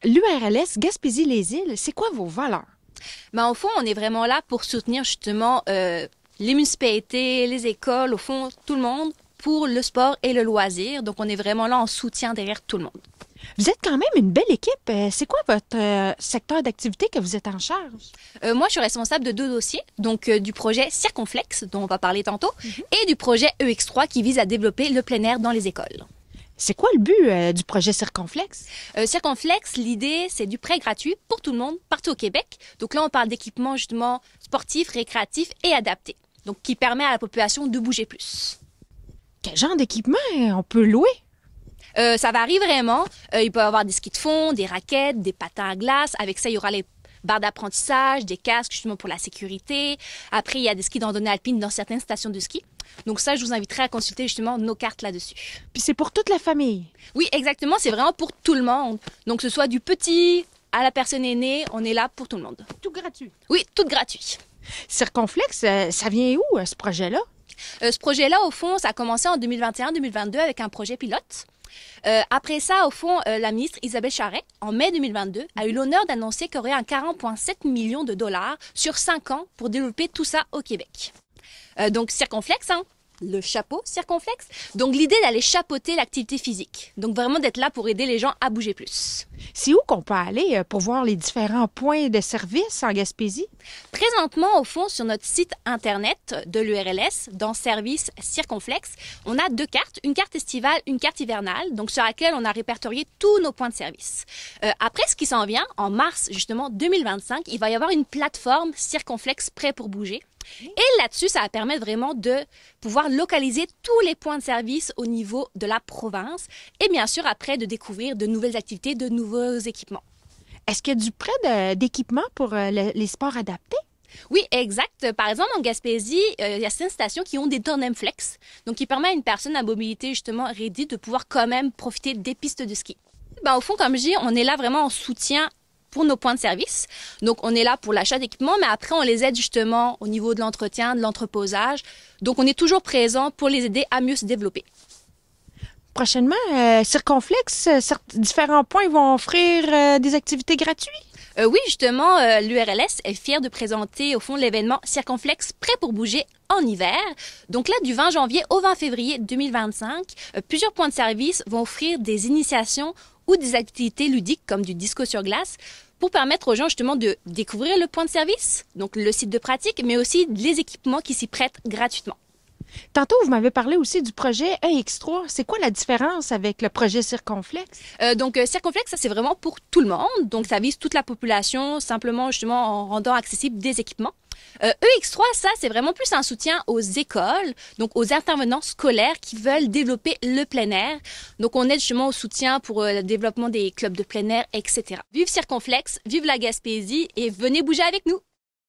l'URLS Gaspésie-les-Îles, c'est quoi vos valeurs? Au fond, on est vraiment là pour soutenir justement les municipalités, les écoles, au fond, tout le monde pour le sport et le loisir. Donc, on est vraiment là en soutien derrière tout le monde. Vous êtes quand même une belle équipe. C'est quoi votre secteur d'activité que vous êtes en charge? Moi, je suis responsable de 2 dossiers, donc du projet Circonflexe, dont on va parler tantôt, et du projet EX3 qui vise à développer le plein air dans les écoles. C'est quoi le but du projet Circonflexe? Circonflexe, l'idée, c'est du prêt gratuit pour tout le monde, partout au Québec. Donc là, on parle d'équipements justement sportifs, récréatifs et adaptés, donc qui permet à la population de bouger plus. Quel genre d'équipement on peut louer? Ça varie vraiment. Il peut y avoir des skis de fond, des raquettes, des patins à glace. Avec ça, il y aura les barres d'apprentissage, des casques justement pour la sécurité. Après, il y a des skis de randonnée alpine dans certaines stations de ski. Donc ça, je vous inviterai à consulter justement nos cartes là-dessus. Puis c'est pour toute la famille? Oui, exactement. C'est vraiment pour tout le monde. Donc que ce soit du petit à la personne aînée, on est là pour tout le monde. Tout gratuit? Oui, tout gratuit. Circonflexe, ça vient où, ce projet-là? Ce projet-là, au fond, ça a commencé en 2021-2022 avec un projet pilote. Après ça, au fond, la ministre Isabelle Charest, en mai 2022, a eu l'honneur d'annoncer qu'il y aurait un 40,7 millions de dollars sur 5 ans pour développer tout ça au Québec. Donc, Circonflexe, le chapeau Circonflexe. Donc, l'idée d'aller chapeauter l'activité physique. Donc, vraiment d'être là pour aider les gens à bouger plus. C'est où qu'on peut aller pour voir les différents points de service en Gaspésie? Présentement, au fond, sur notre site Internet de l'URLS, dans Service Circonflexe, on a 2 cartes, une carte estivale, une carte hivernale, donc sur laquelle on a répertorié tous nos points de service. Après, ce qui s'en vient, en mars, justement, 2025, il va y avoir une plateforme Circonflexe prêt pour bouger. Et là-dessus, ça va permettre vraiment de pouvoir localiser tous les points de service au niveau de la province et bien sûr, après, de découvrir de nouvelles activités, de nouveaux équipements. Est-ce qu'il y a du prêt d'équipement pour les sports adaptés? Oui, exact. Par exemple, en Gaspésie, il y a certaines stations qui ont des tandem flex, donc qui permet à une personne à mobilité justement réduite de pouvoir quand même profiter des pistes de ski. Au fond, comme je dis, on est là vraiment en soutien pour nos points de service. Donc, on est là pour l'achat d'équipements, mais après, on les aide justement au niveau de l'entretien, de l'entreposage. Donc, on est toujours présent pour les aider à mieux se développer. Prochainement, Circonflexe, différents points vont offrir des activités gratuites? Oui, justement, l'URLS est fière de présenter au fond l'événement Circonflexe prêt pour bouger en hiver. Donc là, du 20 janvier au 20 février 2025, plusieurs points de service vont offrir des initiations ou des activités ludiques comme du disco sur glace pour permettre aux gens justement de découvrir le point de service, donc le site de pratique, mais aussi les équipements qui s'y prêtent gratuitement. Tantôt, vous m'avez parlé aussi du projet EX3. C'est quoi la différence avec le projet Circonflexe? Circonflexe, ça c'est vraiment pour tout le monde. Donc, ça vise toute la population, simplement justement en rendant accessible des équipements. EX3, ça, c'est vraiment plus un soutien aux écoles, donc aux intervenants scolaires qui veulent développer le plein air. Donc, on aide justement au soutien pour le développement des clubs de plein air, etc. Vive Circonflexe, vive la Gaspésie et venez bouger avec nous!